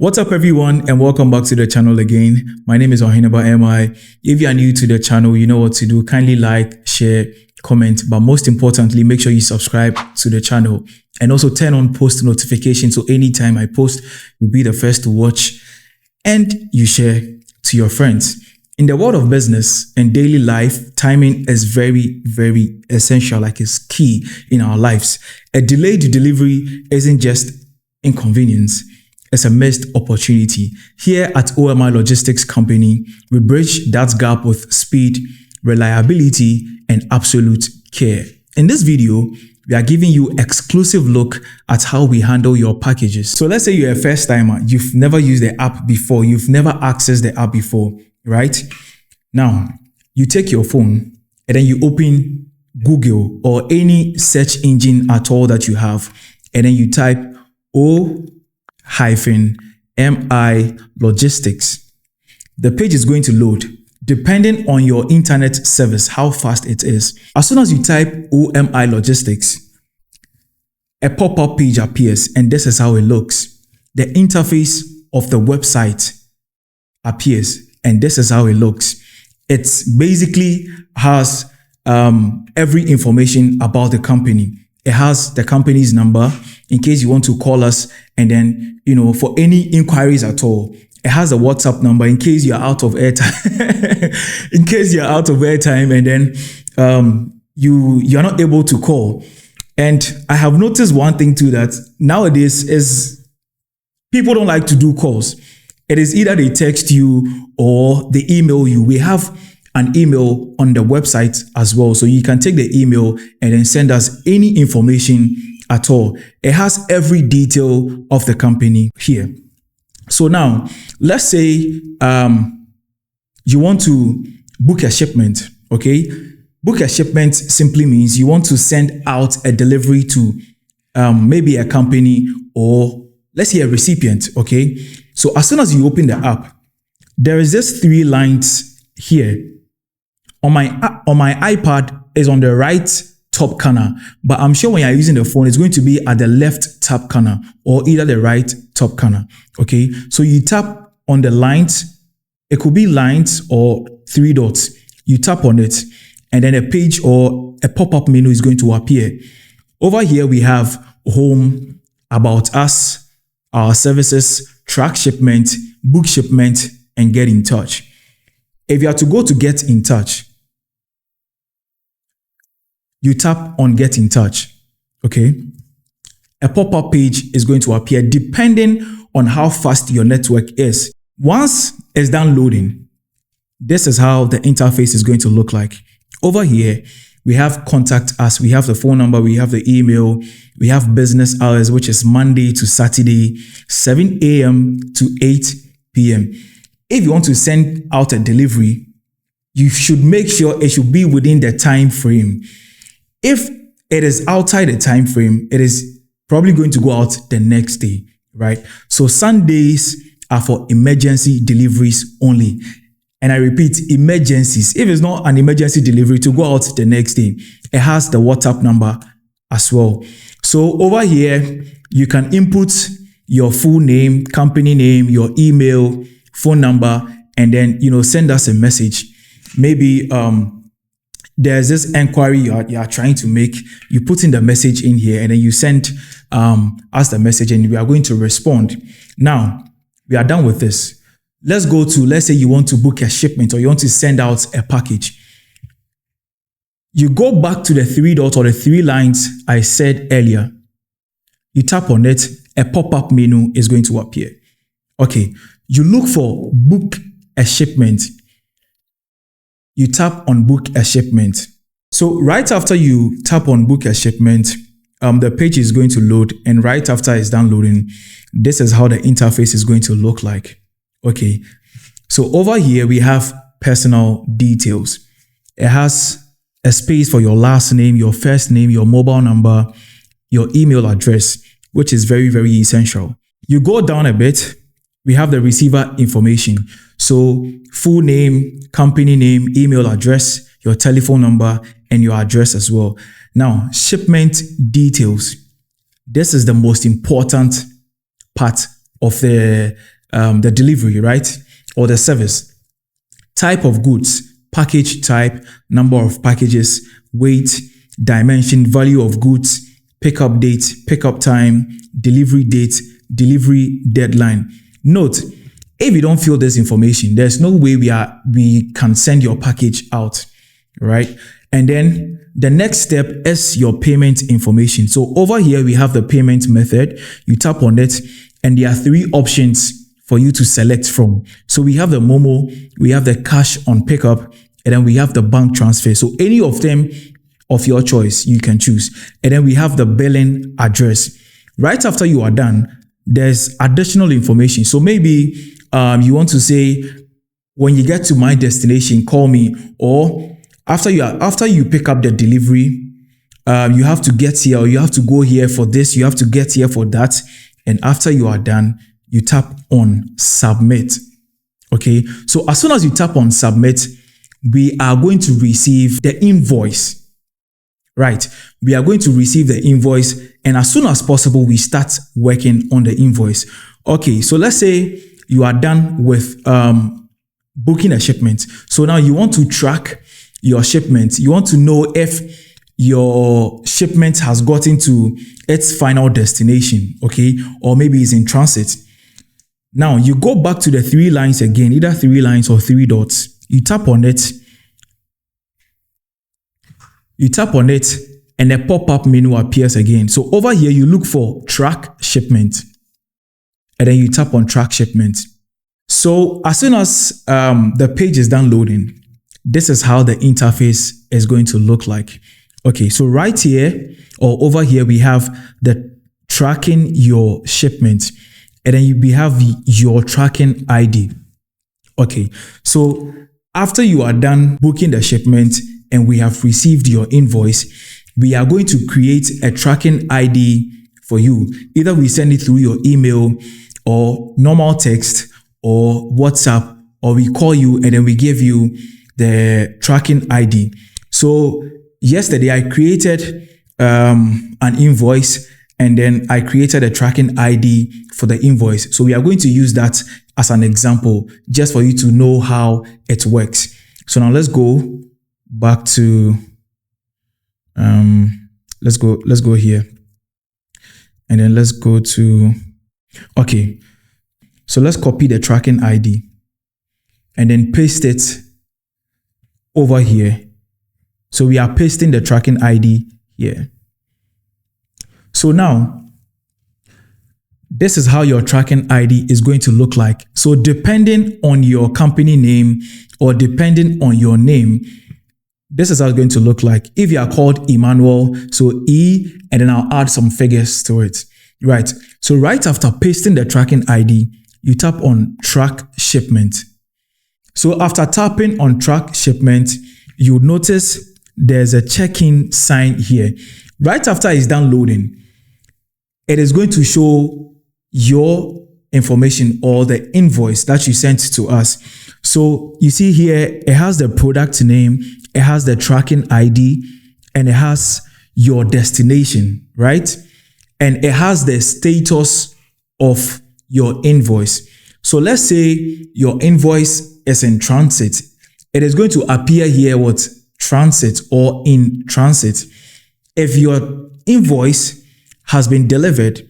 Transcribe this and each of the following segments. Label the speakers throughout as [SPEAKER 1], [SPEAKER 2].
[SPEAKER 1] What's up everyone and welcome back to the channel again. My name is OMI. If you are new to the channel, you know what to do. Kindly like, share, comment, but most importantly, make sure you subscribe to the channel and also turn on post notifications so anytime I post, you'll be the first to watch and you share to your friends. In the world of business and daily life, timing is very, very essential, like it's key in our lives. A delayed delivery isn't just inconvenience. It's a missed opportunity. Here at OMI Logistics Company, we bridge that gap with speed, reliability, and absolute care. In this video, we are giving you exclusive look at how we handle your packages. So let's say you're a first timer, you've never used the app before, you've never accessed the app before, right? Now, you take your phone and then you open Google or any search engine at all that you have, and then you type O-MI Logistics. The page is going to load depending on your internet service, how fast it is. As soon as you type OMI Logistics, a pop-up page appears and this is how it looks. The interface of the website appears and this is how it looks. It basically has every information about the company. It has the company's number in case you want to call us, and then, for any inquiries at all. It has a WhatsApp number in case you're out of airtime. In case you're out of airtime and then you're not able to call. And I have noticed one thing too, that nowadays is people don't like to do calls. It is either they text you or they email you. We have an email on the website as well. So you can take the email and then send us any information at all. It has every detail of the company here. So now, let's say you want to book a shipment, okay? Book a shipment simply means you want to send out a delivery to maybe a company or let's say a recipient, okay? So as soon as you open the app, there is this 3 lines here. On my iPad is on the right top corner, but I'm sure when you're using the phone, it's going to be at the left top corner or either the right top corner. Okay, so you tap on the lines. It could be lines or 3 dots. You tap on it, and then a page or a pop-up menu is going to appear. Over here, we have home, about us, our services, track shipment, book shipment, and get in touch. If you are to go to get in touch, you tap on get in touch, okay? A pop-up page is going to appear depending on how fast your network is. Once it's done loading, this is how the interface is going to look like. Over here, we have contact us, we have the phone number, we have the email, we have business hours, which is Monday to Saturday, 7 a.m. to 8 p.m. If you want to send out a delivery, you should make sure it should be within the time frame. If it is outside the time frame, it is probably going to go out the next day, right? So Sundays are for emergency deliveries only. And I repeat, emergencies. If it's not an emergency delivery, to go out the next day, it has the WhatsApp number as well. So over here, you can input your full name, company name, your email, phone number, and then, send us a message. Maybe, there's this inquiry you are trying to make. You put in the message in here and then you send us the message and we are going to respond. Now, we are done with this. Let's say you want to book a shipment or you want to send out a package. You go back to the 3 dots or the 3 lines I said earlier. You tap on it, a pop-up menu is going to appear. Okay, you look for book a shipment. You tap on book a shipment. So right after you tap on book a shipment, the page is going to load, and right after it's done loading, this is how the interface is going to look like. Okay, so over here we have personal details. It has a space for your last name, your first name, your mobile number, your email address, which is very, very essential. You go down a bit, we have the receiver information. So full name, company name, email address, your telephone number, and your address as well. Now, shipment details. This is the most important part of the delivery, right? Or the service. Type of goods, package type, number of packages, weight, dimension, value of goods, pickup date, pickup time, delivery date, delivery deadline. Note, if you don't fill this information, there's no way we can send your package out, right? And then the next step is your payment information. So over here, we have the payment method. You tap on it, and there are 3 options for you to select from. So we have the Momo, we have the cash on pickup, and then we have the bank transfer. So any of them of your choice, you can choose. And then we have the billing address. Right after you are done, there's additional information. So maybe you want to say, when you get to my destination, call me. Or after you pick up the delivery, you have to get here, or you have to go here for this, you have to get here for that. And after you are done, you tap on submit. Okay, so as soon as you tap on submit, we are going to receive the invoice. Right, we are going to receive the invoice, and as soon as possible, we start working on the invoice. Okay, so let's say you are done with booking a shipment. So now you want to track your shipment. You want to know if your shipment has gotten to its final destination, okay, or maybe it's in transit. Now you go back to the 3 lines again, either 3 lines or 3 dots. You tap on it. You tap on it, and a pop-up menu appears again. So over here, you look for track shipment, and then you tap on track shipment. So as soon as the page is done loading, this is how the interface is going to look like. Okay, so right here or over here, we have the tracking your shipment, and then we have your tracking ID. Okay, so after you are done booking the shipment and we have received your invoice, we are going to create a tracking ID for you. Either we send it through your email or normal text or WhatsApp, or we call you and then we give you the tracking ID. So yesterday I created an invoice, and then I created a tracking ID for the invoice. So we are going to use that as an example, just for you to know how it works. So now let's go back to, let's go here. And then let's go to, okay. So let's copy the tracking ID and then paste it over here. So we are pasting the tracking ID here. So now, this is how your tracking ID is going to look like. So depending on your company name or depending on your name, this is how it's going to look like. If you are called Emmanuel, so E, and then I'll add some figures to it. Right. So right after pasting the tracking ID, you tap on track shipment. So after tapping on track shipment, you notice there's a check-in sign here. Right after it's done loading, it is going to show your information or the invoice that you sent to us. So you see here, it has the product name, it has the tracking ID, and it has your destination, right? And it has the status of your invoice. So let's say your invoice is in transit. It is going to appear here with transit or in transit. If your invoice has been delivered,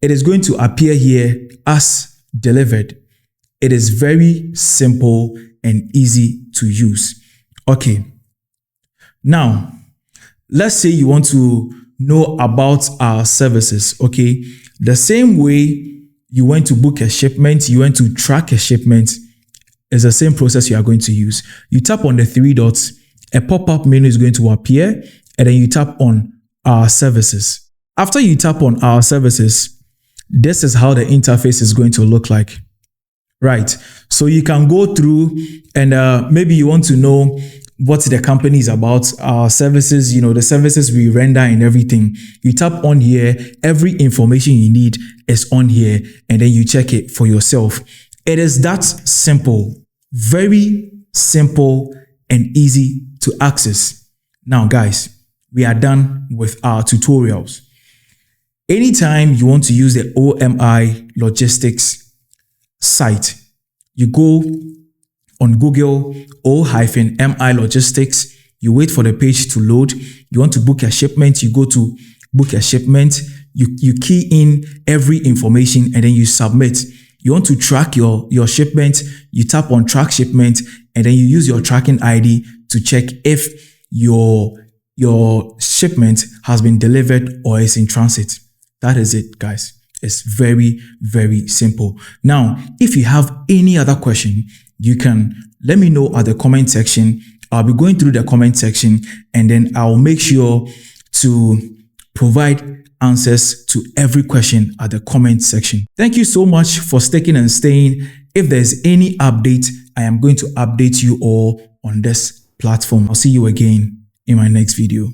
[SPEAKER 1] it is going to appear here as delivered. It is very simple and easy to use. Okay. Now, let's say you want to know about our services. Okay. The same way you went to book a shipment, you went to track a shipment, is the same process you are going to use. You tap on the 3 dots, a pop-up menu is going to appear, and then you tap on our services. After you tap on our services, this is how the interface is going to look like. Right. So you can go through and maybe you want to know what the company is about, our services, the services we render and everything. You tap on here, every information you need is on here, and then you check it for yourself. It is that simple, very simple and easy to access. Now, guys, we are done with our tutorials. Anytime you want to use the OMI Logistics site. You go on Google O-MI Logistics. You wait for the page to load. You want to book a shipment. You go to book a shipment. You key in every information and then you submit. You want to track your shipment. You tap on track shipment and then you use your tracking ID to check if your shipment has been delivered or is in transit. That is it, guys. It's very, very simple. Now, if you have any other question, you can let me know at the comment section. I'll be going through the comment section and then I'll make sure to provide answers to every question at the comment section. Thank you so much for sticking and staying. If there's any update, I am going to update you all on this platform. I'll see you again in my next video.